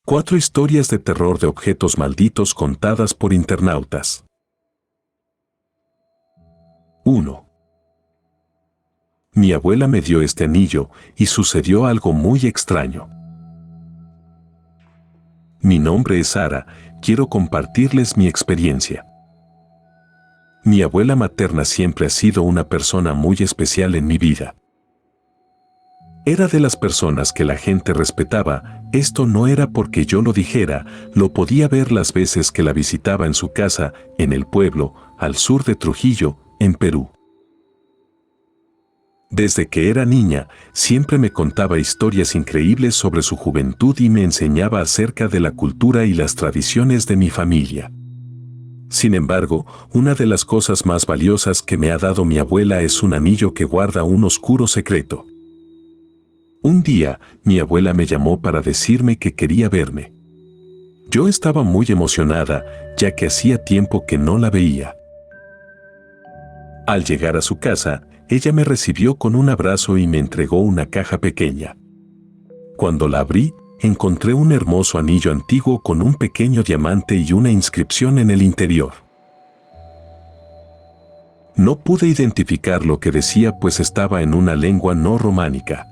4 historias de terror de objetos malditos contadas por internautas. 1. Mi abuela me dio este anillo y sucedió algo muy extraño. Mi nombre es Sara, quiero compartirles mi experiencia. Mi abuela materna siempre ha sido una persona muy especial en mi vida. Era de las personas que la gente respetaba, esto no era porque yo lo dijera, lo podía ver las veces que la visitaba en su casa, en el pueblo, al sur de Trujillo, en Perú. Desde que era niña, siempre me contaba historias increíbles sobre su juventud y me enseñaba acerca de la cultura y las tradiciones de mi familia. Sin embargo, una de las cosas más valiosas que me ha dado mi abuela es un anillo que guarda un oscuro secreto. Un día, mi abuela me llamó para decirme que quería verme. Yo estaba muy emocionada, ya que hacía tiempo que no la veía. Al llegar a su casa, ella me recibió con un abrazo y me entregó una caja pequeña. Cuando la abrí, encontré un hermoso anillo antiguo con un pequeño diamante y una inscripción en el interior. No pude identificar lo que decía pues estaba en una lengua no románica.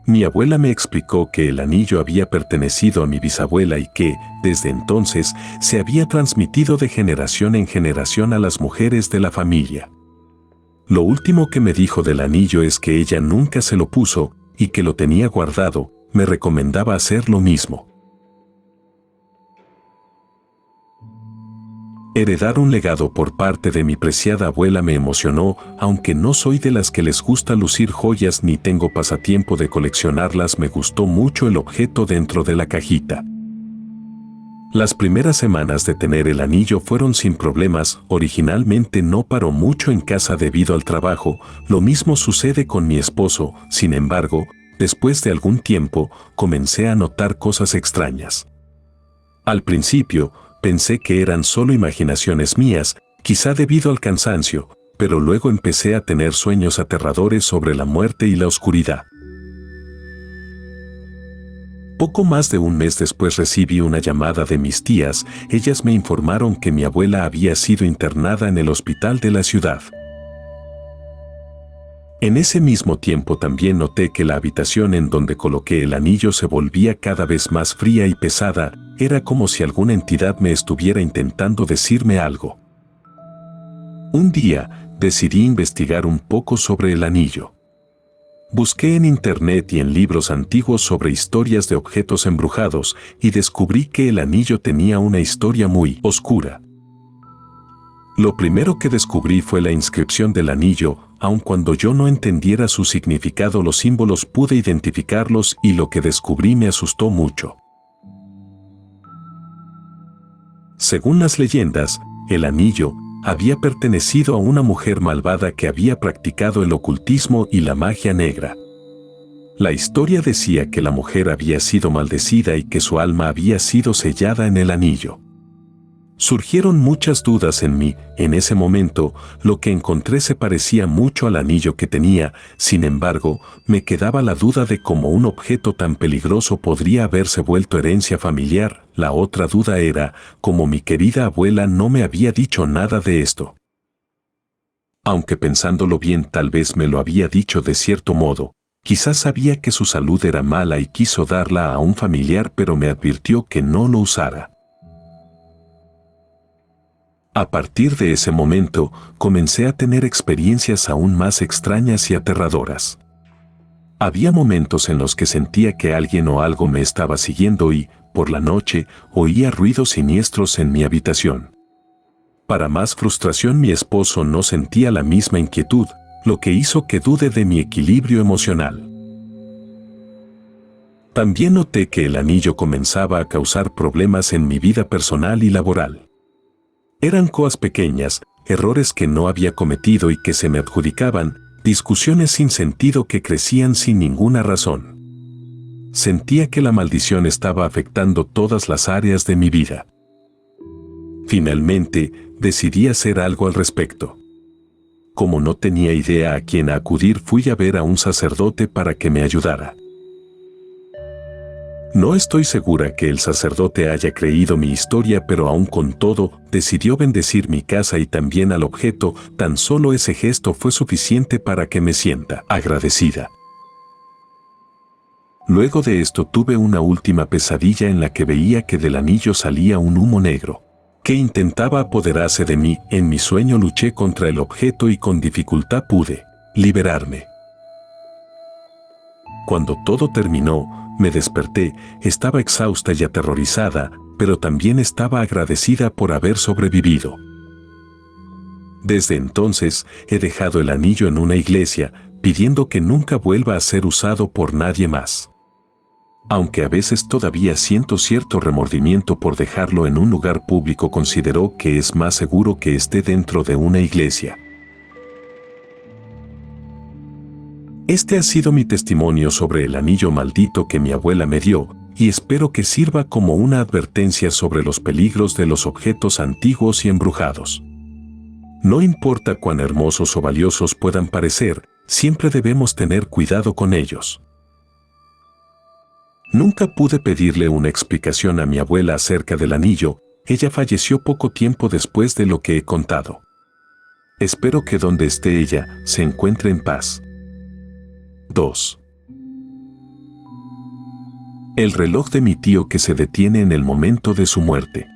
Mi abuela me explicó que el anillo había pertenecido a mi bisabuela y que, desde entonces, se había transmitido de generación en generación a las mujeres de la familia. Lo último que me dijo del anillo es que ella nunca se lo puso y que lo tenía guardado, me recomendaba hacer lo mismo. Heredar un legado por parte de mi preciada abuela me emocionó, aunque no soy de las que les gusta lucir joyas ni tengo pasatiempo de coleccionarlas, me gustó mucho el objeto dentro de la cajita. Las primeras semanas de tener el anillo fueron sin problemas, originalmente no paró mucho en casa debido al trabajo, lo mismo sucede con mi esposo, sin embargo, después de algún tiempo, comencé a notar cosas extrañas. Al principio, pensé que eran solo imaginaciones mías, quizá debido al cansancio, pero luego empecé a tener sueños aterradores sobre la muerte y la oscuridad. Poco más de un mes después recibí una llamada de mis tías, ellas me informaron que mi abuela había sido internada en el hospital de la ciudad. En ese mismo tiempo también noté que la habitación en donde coloqué el anillo se volvía cada vez más fría y pesada, era como si alguna entidad me estuviera intentando decirme algo. Un día, decidí investigar un poco sobre el anillo. Busqué en internet y en libros antiguos sobre historias de objetos embrujados y descubrí que el anillo tenía una historia muy oscura. Lo primero que descubrí fue la inscripción del anillo, aun cuando yo no entendiera su significado, los símbolos pude identificarlos y lo que descubrí me asustó mucho. Según las leyendas, el anillo había pertenecido a una mujer malvada que había practicado el ocultismo y la magia negra. La historia decía que la mujer había sido maldecida y que su alma había sido sellada en el anillo. Surgieron muchas dudas en mí, en ese momento, lo que encontré se parecía mucho al anillo que tenía, sin embargo, me quedaba la duda de cómo un objeto tan peligroso podría haberse vuelto herencia familiar. La otra duda era, cómo mi querida abuela no me había dicho nada de esto. Aunque pensándolo bien tal vez me lo había dicho de cierto modo, quizás sabía que su salud era mala y quiso darla a un familiar pero me advirtió que no lo usara. A partir de ese momento, comencé a tener experiencias aún más extrañas y aterradoras. Había momentos en los que sentía que alguien o algo me estaba siguiendo y, por la noche, oía ruidos siniestros en mi habitación. Para más frustración, mi esposo no sentía la misma inquietud, lo que hizo que dude de mi equilibrio emocional. También noté que el anillo comenzaba a causar problemas en mi vida personal y laboral. Eran cosas pequeñas, errores que no había cometido y que se me adjudicaban, discusiones sin sentido que crecían sin ninguna razón. Sentía que la maldición estaba afectando todas las áreas de mi vida. Finalmente, decidí hacer algo al respecto. Como no tenía idea a quién acudir, fui a ver a un sacerdote para que me ayudara. No estoy segura que el sacerdote haya creído mi historia, pero aún con todo, decidió bendecir mi casa y también al objeto. Tan solo ese gesto fue suficiente para que me sienta agradecida. Luego de esto tuve una última pesadilla en la que veía que del anillo salía un humo negro, que intentaba apoderarse de mí. En mi sueño luché contra el objeto y con dificultad pude liberarme. Cuando todo terminó, me desperté, estaba exhausta y aterrorizada, pero también estaba agradecida por haber sobrevivido. Desde entonces, he dejado el anillo en una iglesia, pidiendo que nunca vuelva a ser usado por nadie más. Aunque a veces todavía siento cierto remordimiento por dejarlo en un lugar público, considero que es más seguro que esté dentro de una iglesia. Este ha sido mi testimonio sobre el anillo maldito que mi abuela me dio, y espero que sirva como una advertencia sobre los peligros de los objetos antiguos y embrujados. No importa cuán hermosos o valiosos puedan parecer, siempre debemos tener cuidado con ellos. Nunca pude pedirle una explicación a mi abuela acerca del anillo. Ella falleció poco tiempo después de lo que he contado. Espero que donde esté ella, se encuentre en paz. 2. El reloj de mi tío que se detiene en el momento de su muerte.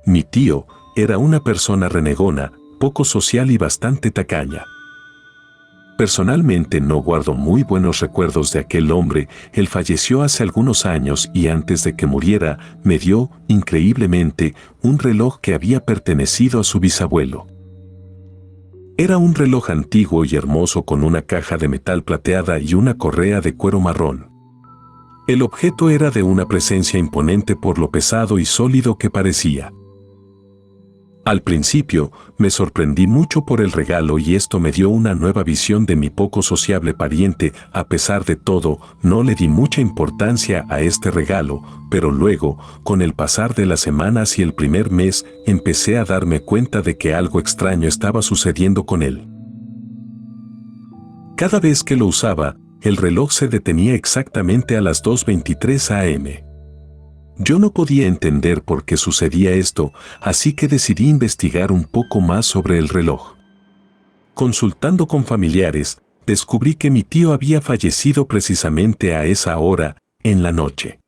Mi tío era una persona renegona, poco social y bastante tacaña. Personalmente no guardo muy buenos recuerdos de aquel hombre. Él falleció hace algunos años y antes de que muriera me dio, increíblemente, un reloj que había pertenecido a su bisabuelo. Era un reloj antiguo y hermoso con una caja de metal plateada y una correa de cuero marrón. El objeto era de una presencia imponente por lo pesado y sólido que parecía. Al principio, me sorprendí mucho por el regalo y esto me dio una nueva visión de mi poco sociable pariente. A pesar de todo, no le di mucha importancia a este regalo, pero luego, con el pasar de las semanas y el primer mes, empecé a darme cuenta de que algo extraño estaba sucediendo con él. Cada vez que lo usaba, el reloj se detenía exactamente a las 2:23 am. Yo no podía entender por qué sucedía esto, así que decidí investigar un poco más sobre el reloj. Consultando con familiares, descubrí que mi tío había fallecido precisamente a esa hora, en la noche.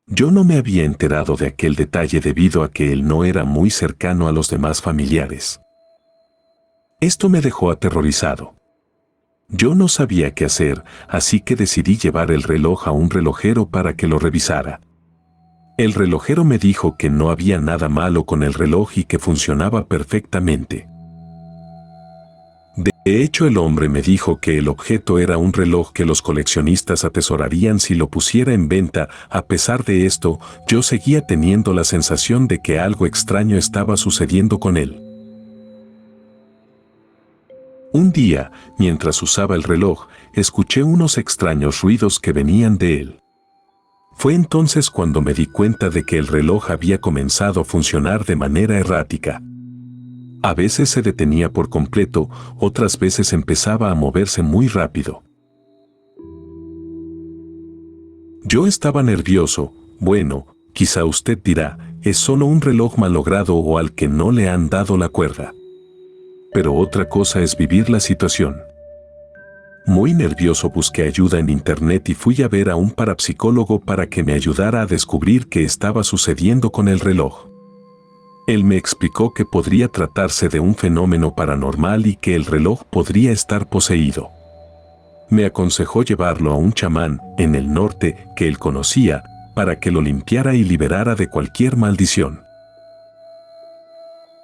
Yo no me había enterado de aquel detalle debido a que él no era muy cercano a los demás familiares. Esto me dejó aterrorizado. Yo no sabía qué hacer, así que decidí llevar el reloj a un relojero para que lo revisara. El relojero me dijo que no había nada malo con el reloj y que funcionaba perfectamente. De hecho, el hombre me dijo que el objeto era un reloj que los coleccionistas atesorarían si lo pusiera en venta. A pesar de esto, yo seguía teniendo la sensación de que algo extraño estaba sucediendo con él. Un día, mientras usaba el reloj, escuché unos extraños ruidos que venían de él. Fue entonces cuando me di cuenta de que el reloj había comenzado a funcionar de manera errática. A veces se detenía por completo, otras veces empezaba a moverse muy rápido. Yo estaba nervioso. Bueno, quizá usted dirá, es solo un reloj malogrado o al que no le han dado la cuerda. Pero otra cosa es vivir la situación. Muy nervioso busqué ayuda en internet y fui a ver a un parapsicólogo para que me ayudara a descubrir qué estaba sucediendo con el reloj. Él me explicó que podría tratarse de un fenómeno paranormal y que el reloj podría estar poseído. Me aconsejó llevarlo a un chamán en el norte que él conocía para que lo limpiara y liberara de cualquier maldición.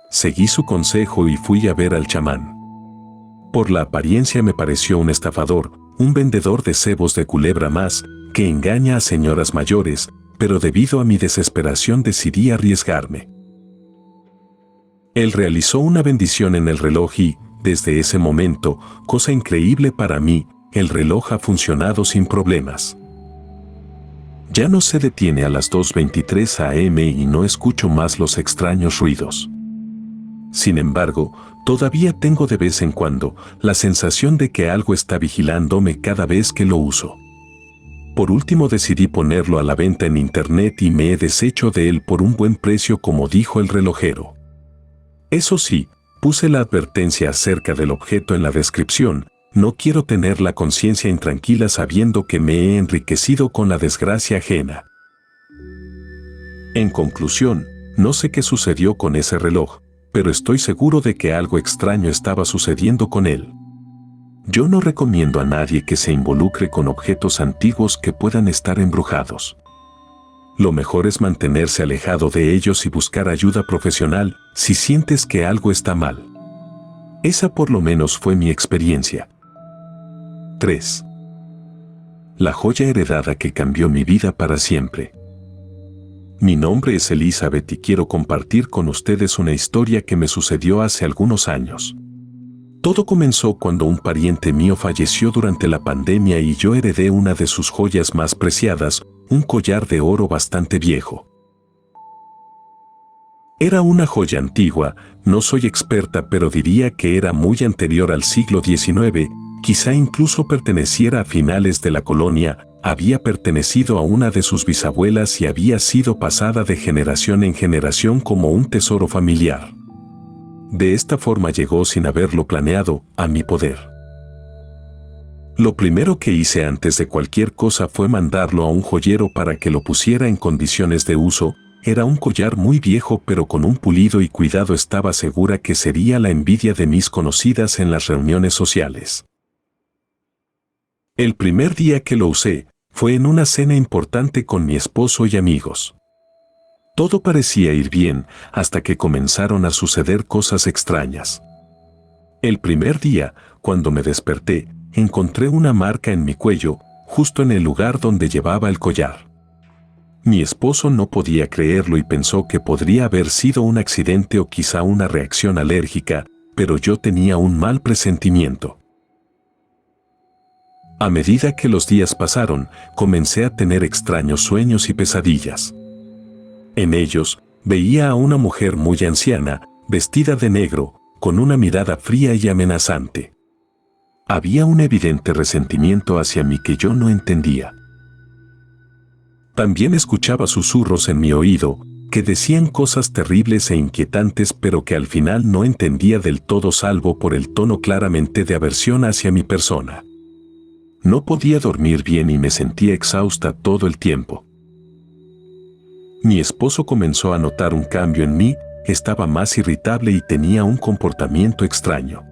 Seguí su consejo y fui a ver al chamán. Por la apariencia me pareció un estafador, un vendedor de cebos de culebra más, que engaña a señoras mayores, pero debido a mi desesperación decidí arriesgarme. Él realizó una bendición en el reloj y, desde ese momento, cosa increíble para mí, el reloj ha funcionado sin problemas. Ya no se detiene a las 2:23 am y no escucho más los extraños ruidos. Sin embargo, todavía tengo de vez en cuando la sensación de que algo está vigilándome cada vez que lo uso. Por último decidí ponerlo a la venta en internet y me he deshecho de él por un buen precio, como dijo el relojero. Eso sí, puse la advertencia acerca del objeto en la descripción. No quiero tener la conciencia intranquila sabiendo que me he enriquecido con la desgracia ajena. En conclusión, no sé qué sucedió con ese reloj, pero estoy seguro de que algo extraño estaba sucediendo con él. Yo no recomiendo a nadie que se involucre con objetos antiguos que puedan estar embrujados. Lo mejor es mantenerse alejado de ellos y buscar ayuda profesional si sientes que algo está mal. Esa por lo menos fue mi experiencia. 3. La joya heredada que cambió mi vida para siempre. Mi nombre es Elizabeth y quiero compartir con ustedes una historia que me sucedió hace algunos años. Todo comenzó cuando un pariente mío falleció durante la pandemia y yo heredé una de sus joyas más preciadas, un collar de oro bastante viejo. Era una joya antigua, no soy experta, pero diría que era muy anterior al siglo XIX, quizá incluso perteneciera a finales de la colonia, había pertenecido a una de sus bisabuelas y había sido pasada de generación en generación como un tesoro familiar. De esta forma llegó, sin haberlo planeado, a mi poder. Lo primero que hice antes de cualquier cosa fue mandarlo a un joyero para que lo pusiera en condiciones de uso. Era un collar muy viejo, pero con un pulido y cuidado. Estaba segura que sería la envidia de mis conocidas en las reuniones sociales. El primer día que lo usé fue en una cena importante con mi esposo y amigos. Todo parecía ir bien hasta que comenzaron a suceder cosas extrañas. El primer día, cuando me desperté, encontré una marca en mi cuello, justo en el lugar donde llevaba el collar. Mi esposo no podía creerlo y pensó que podría haber sido un accidente o quizá una reacción alérgica, pero yo tenía un mal presentimiento. A medida que los días pasaron, comencé a tener extraños sueños y pesadillas. En ellos, veía a una mujer muy anciana, vestida de negro, con una mirada fría y amenazante. Había un evidente resentimiento hacia mí que yo no entendía. También escuchaba susurros en mi oído, que decían cosas terribles e inquietantes, pero que al final no entendía del todo, salvo por el tono claramente de aversión hacia mi persona. No podía dormir bien y me sentía exhausta todo el tiempo. Mi esposo comenzó a notar un cambio en mí, estaba más irritable y tenía un comportamiento extraño.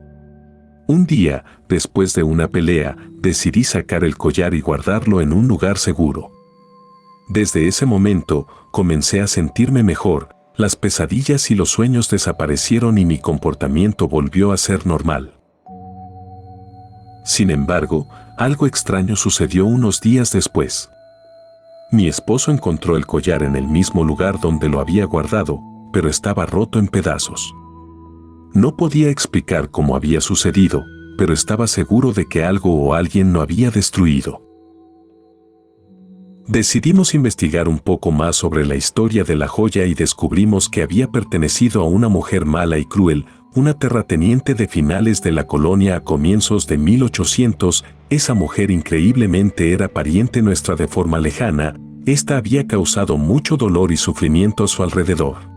Un día, después de una pelea, decidí sacar el collar y guardarlo en un lugar seguro. Desde ese momento, comencé a sentirme mejor, las pesadillas y los sueños desaparecieron y mi comportamiento volvió a ser normal. Sin embargo, algo extraño sucedió unos días después. Mi esposo encontró el collar en el mismo lugar donde lo había guardado, pero estaba roto en pedazos. No podía explicar cómo había sucedido, pero estaba seguro de que algo o alguien lo había destruido. Decidimos investigar un poco más sobre la historia de la joya y descubrimos que había pertenecido a una mujer mala y cruel, una terrateniente de finales de la colonia a comienzos de 1800. Esa mujer increíblemente era pariente nuestra de forma lejana. Esta había causado mucho dolor y sufrimiento a su alrededor.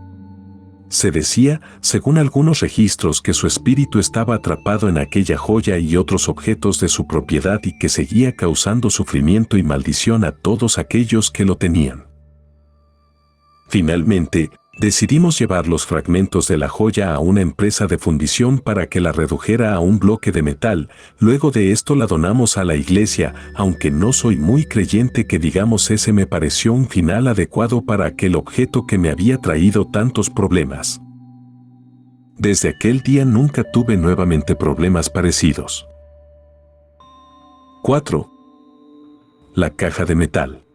Se decía, según algunos registros, que su espíritu estaba atrapado en aquella joya y otros objetos de su propiedad y que seguía causando sufrimiento y maldición a todos aquellos que lo tenían. Finalmente, decidimos llevar los fragmentos de la joya a una empresa de fundición para que la redujera a un bloque de metal. Luego de esto la donamos a la iglesia, aunque no soy muy creyente que digamos, ese me pareció un final adecuado para aquel objeto que me había traído tantos problemas. Desde aquel día nunca tuve nuevamente problemas parecidos. 4. La caja de metal.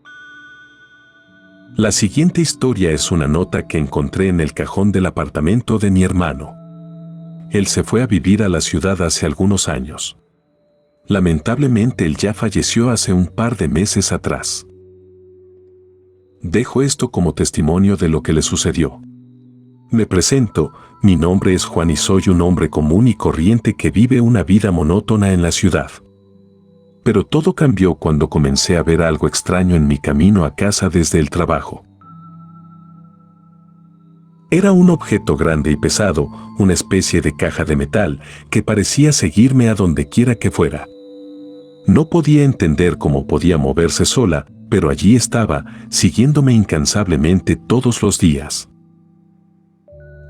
La siguiente historia es una nota que encontré en el cajón del apartamento de mi hermano. Él se fue a vivir a la ciudad hace algunos años. Lamentablemente él ya falleció hace un par de meses atrás. Dejo esto como testimonio de lo que le sucedió. Me presento, mi nombre es Juan y soy un hombre común y corriente que vive una vida monótona en la ciudad. Pero todo cambió cuando comencé a ver algo extraño en mi camino a casa desde el trabajo. Era un objeto grande y pesado, una especie de caja de metal, que parecía seguirme a donde quiera que fuera. No podía entender cómo podía moverse sola, pero allí estaba, siguiéndome incansablemente todos los días.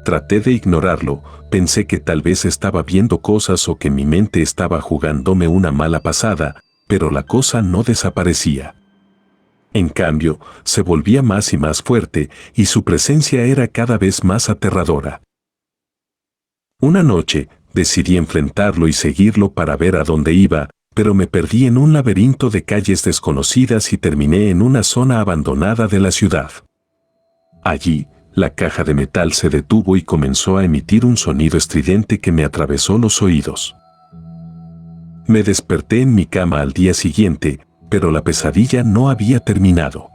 Traté de ignorarlo, pensé que tal vez estaba viendo cosas o que mi mente estaba jugándome una mala pasada, pero la cosa no desaparecía. En cambio, se volvía más y más fuerte y su presencia era cada vez más aterradora. Una noche, decidí enfrentarlo y seguirlo para ver a dónde iba, pero me perdí en un laberinto de calles desconocidas y terminé en una zona abandonada de la ciudad. Allí, la caja de metal se detuvo y comenzó a emitir un sonido estridente que me atravesó los oídos. Me desperté en mi cama al día siguiente, pero la pesadilla no había terminado.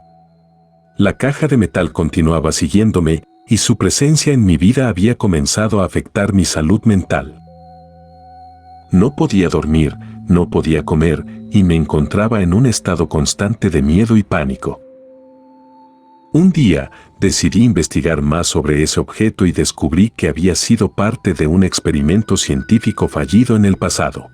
La caja de metal continuaba siguiéndome y su presencia en mi vida había comenzado a afectar mi salud mental. No podía dormir, no podía comer y me encontraba en un estado constante de miedo y pánico. Un día, decidí investigar más sobre ese objeto y descubrí que había sido parte de un experimento científico fallido en el pasado.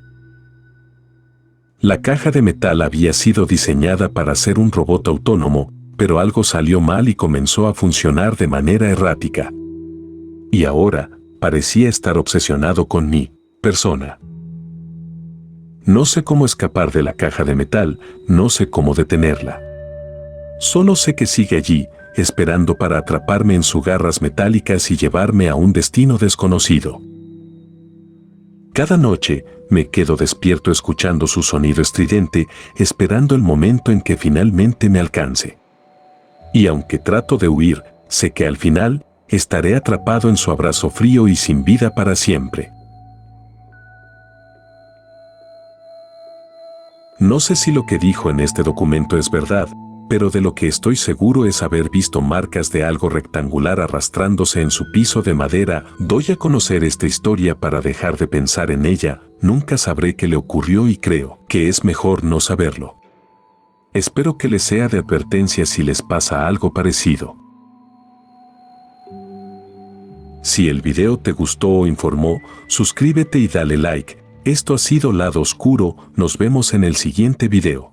La caja de metal había sido diseñada para ser un robot autónomo, pero algo salió mal y comenzó a funcionar de manera errática. Y ahora, parecía estar obsesionado con mi persona. No sé cómo escapar de la caja de metal, no sé cómo detenerla. Solo sé que sigue allí, esperando para atraparme en sus garras metálicas y llevarme a un destino desconocido. Cada noche, me quedo despierto escuchando su sonido estridente, esperando el momento en que finalmente me alcance. Y aunque trato de huir, sé que al final, estaré atrapado en su abrazo frío y sin vida para siempre. No sé si lo que dijo en este documento es verdad, pero de lo que estoy seguro es haber visto marcas de algo rectangular arrastrándose en su piso de madera. Doy a conocer esta historia para dejar de pensar en ella, nunca sabré qué le ocurrió y creo que es mejor no saberlo. Espero que les sea de advertencia si les pasa algo parecido. Si el video te gustó o informó, suscríbete y dale like. Esto ha sido Lado Oscuro, nos vemos en el siguiente video.